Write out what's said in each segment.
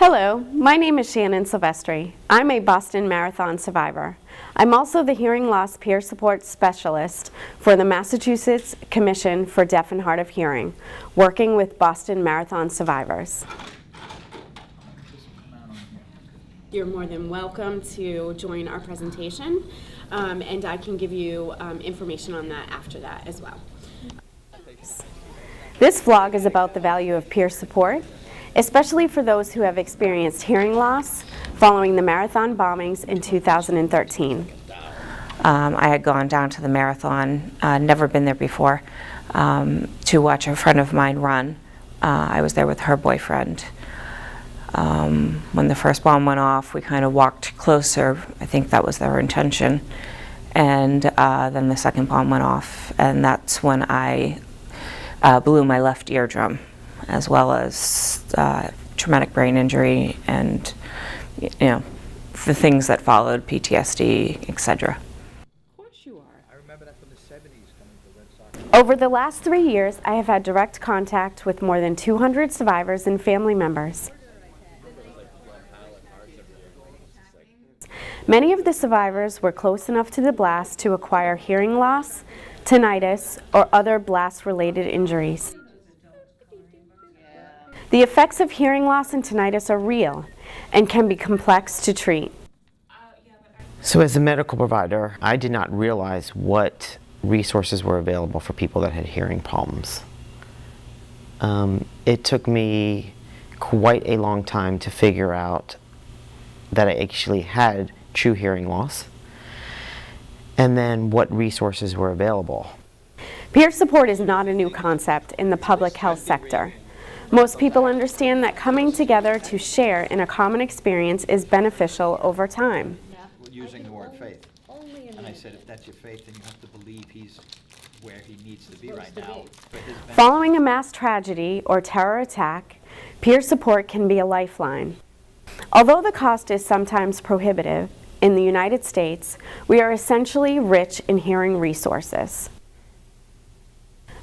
Hello, my name is Shannon Silvestri. I'm a Boston Marathon survivor. I'm also the hearing loss peer support specialist for the Massachusetts Commission for Deaf and Hard of Hearing, working with Boston Marathon survivors. You're more than welcome to join our presentation, and I can give you information on that after that as well. This vlog is about the value of peer support, especially for those who have experienced hearing loss following the marathon bombings in 2013. I had gone down to the marathon, never been there before, to watch a friend of mine run. I was there with her boyfriend. When the first bomb went off, we kind of walked closer. I think that was their intention. And then the second bomb went off, and that's when I blew my left eardrum, as well as traumatic brain injury and, you know, the things that followed, PTSD, etc. Of course you are. I remember that from the 70s coming to the Red Sox. Over the last 3 years, I have had direct contact with more than 200 survivors and family members. Many of the survivors were close enough to the blast to acquire hearing loss, tinnitus, or other blast-related injuries. The effects of hearing loss and tinnitus are real and can be complex to treat. So as a medical provider, I did not realize what resources were available for people that had hearing problems. It took me quite a long time to figure out that I actually had true hearing loss, and then what resources were available. Peer support is not a new concept in the public health sector. Most people understand that coming together to share in a common experience is beneficial over time. We're using the word faith. And I said, if that's your faith, then you have to believe he's where he needs to be right now. Following a mass tragedy or terror attack, peer support can be a lifeline. Although the cost is sometimes prohibitive, in the United States, we are essentially rich in hearing resources.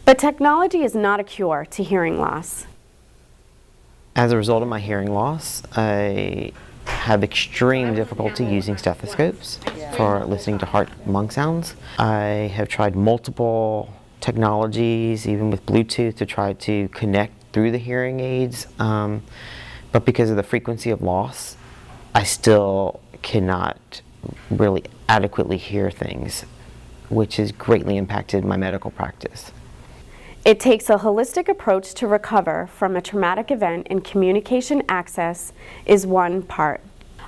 But technology is not a cure to hearing loss. As a result of my hearing loss, I have extreme difficulty using stethoscopes for listening to heart and lung sounds. I have tried multiple technologies, even with Bluetooth, to try to connect through the hearing aids. But because of the frequency of loss, I still cannot really adequately hear things, which has greatly impacted my medical practice. It takes a holistic approach to recover from a traumatic event, and communication access is one part.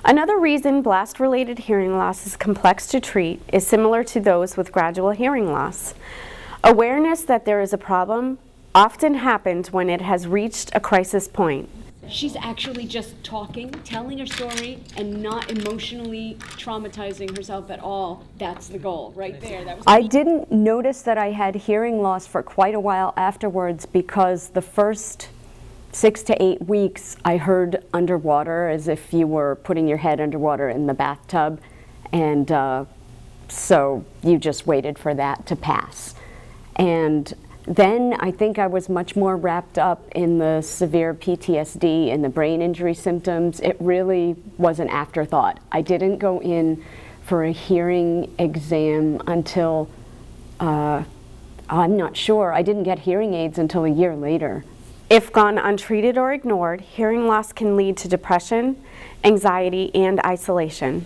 Another reason blast-related hearing loss is complex to treat is similar to those with gradual hearing loss. Awareness that there is a problem often happens when it has reached a crisis point. She's actually just talking, telling her story, and not emotionally traumatizing herself at all. That's the goal, right there. That was I didn't notice that I had hearing loss for quite a while afterwards, because the first 6 to 8 weeks I heard underwater, as if you were putting your head underwater in the bathtub, and so you just waited for that to pass. And then I think I was much more wrapped up in the severe PTSD and the brain injury symptoms. It really was an afterthought. I didn't go in for a hearing exam until, I'm not sure, I didn't get hearing aids until a year later. If gone untreated or ignored, hearing loss can lead to depression, anxiety, and isolation.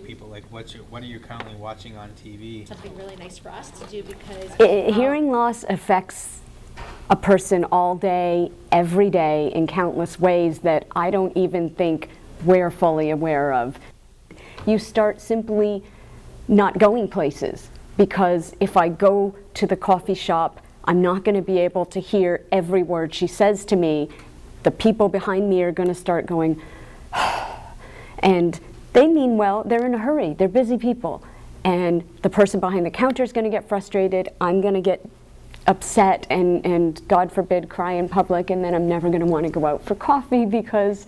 People like, what are you currently watching on TV? something really nice for us to do because hearing loss affects a person all day, every day, in countless ways that I don't even think we're fully aware of. You start simply not going places, because if I go to the coffee shop, I'm not going to be able to hear every word she says to me. The people behind me are going to start going, and they mean well, they're in a hurry, they're busy people. And the person behind the counter is going to get frustrated, I'm going to get upset and God forbid cry in public, and then I'm never going to want to go out for coffee because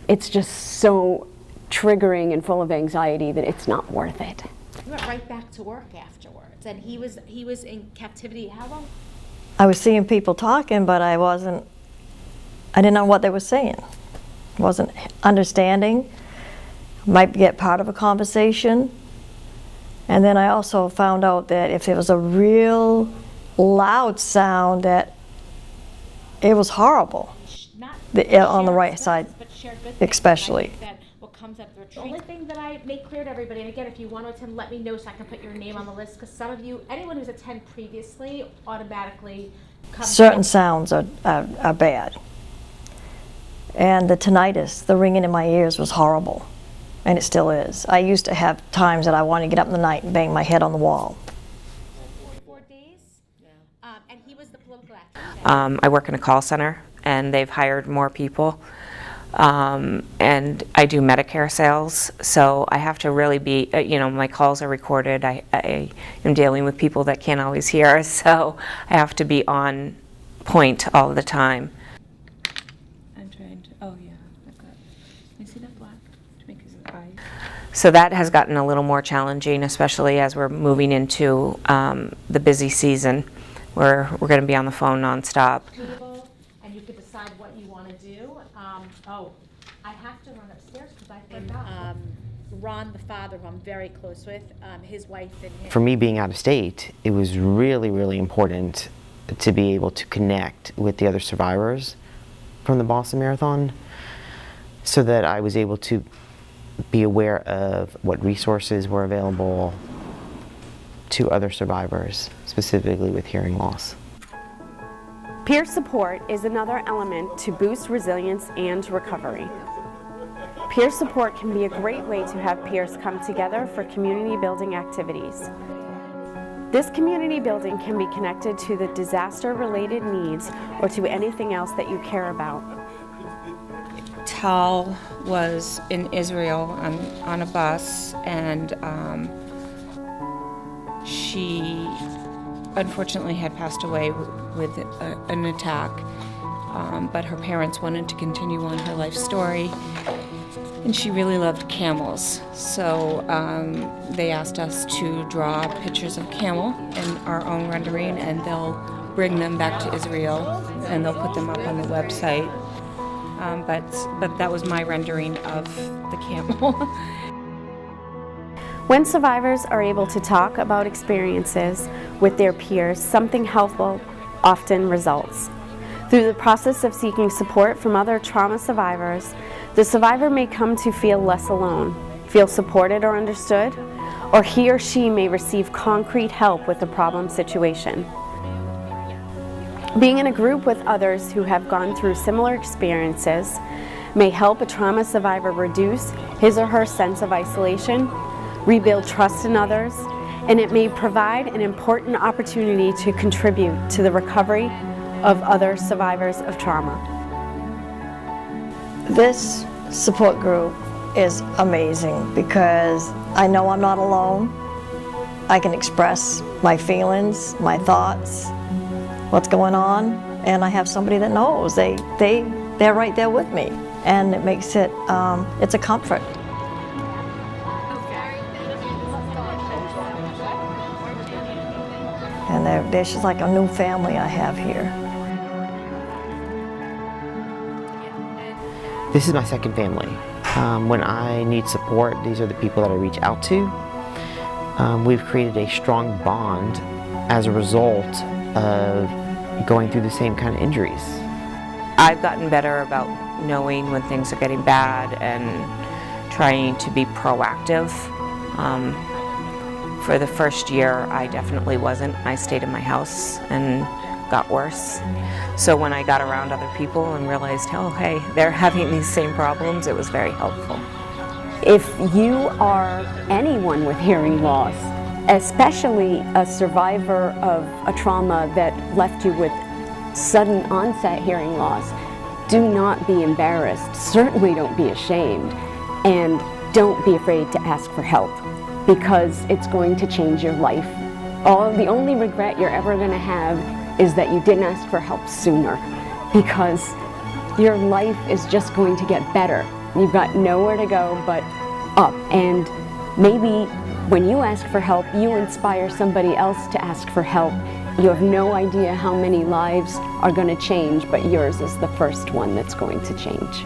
it's just so triggering and full of anxiety that it's not worth it. he went right back to work afterwards, and he was in captivity how long? I was seeing people talking, but I didn't know what they were saying. wasn't understanding, might get part of a conversation. And then I also found out that if there was a real loud sound, that it was horrible. On the right side, especially. The only thing that I make clear to everybody, and again, if you want to attend, let me know so I can put your name on the list, because some of you, anyone who's attended previously automatically comes. Certain sounds are bad. And the tinnitus, the ringing in my ears was horrible, and it still is. I used to have times that I wanted to get up in the night and bang my head on the wall. 4 days, and he was the political activist. I work in a call center, and they've hired more people. And I do Medicare sales, so I have to really be, my calls are recorded. I am dealing with people that can't always hear, so I have to be on point all the time. I'm trying to, oh yeah, I've got, you see that black to make his eyes? So that has gotten a little more challenging, especially as we're moving into the busy season, where we're going to be on the phone nonstop. And you could decide what you want to do. I have to run upstairs because I forgot. Ron, the father, who I'm very close with, his wife and him. For me being out of state, it was really, really important to be able to connect with the other survivors from the Boston Marathon so that I was able to be aware of what resources were available to other survivors, specifically with hearing loss. Peer support is another element to boost resilience and recovery. Peer support can be a great way to have peers come together for community building activities. This community building can be connected to the disaster-related needs or to anything else that you care about. Tal was in Israel on a bus, and she unfortunately had passed away with an attack, but her parents wanted to continue on her life story, and she really loved camels. So they asked us to draw pictures of camel in our own rendering, and they'll bring them back to Israel, and they'll put them up on the website. But that was my rendering of the camel. When survivors are able to talk about experiences with their peers, something helpful often results. Through the process of seeking support from other trauma survivors, the survivor may come to feel less alone, feel supported or understood, or he or she may receive concrete help with a problem situation. Being in a group with others who have gone through similar experiences may help a trauma survivor reduce his or her sense of isolation, rebuild trust in others, and it may provide an important opportunity to contribute to the recovery of other survivors of trauma. This support group is amazing because I know I'm not alone. I can express my feelings, my thoughts, what's going on, and I have somebody that knows. They're right there with me, and it makes it, it's a comfort. And they're just like a new family I have here. This is my second family. When I need support, these are the people that I reach out to. We've created a strong bond as a result of going through the same kind of injuries. I've gotten better about knowing when things are getting bad and trying to be proactive. For the first year, I definitely wasn't. I stayed in my house and got worse. So when I got around other people and realized, oh, hey, they're having these same problems, it was very helpful. If you are anyone with hearing loss, especially a survivor of a trauma that left you with sudden onset hearing loss, do not be embarrassed. Certainly don't be ashamed. And don't be afraid to ask for help, because it's going to change your life. The only regret you're ever going to have is that you didn't ask for help sooner, because your life is just going to get better. You've got nowhere to go but up. And maybe when you ask for help, you inspire somebody else to ask for help. You have no idea how many lives are going to change, but yours is the first one that's going to change.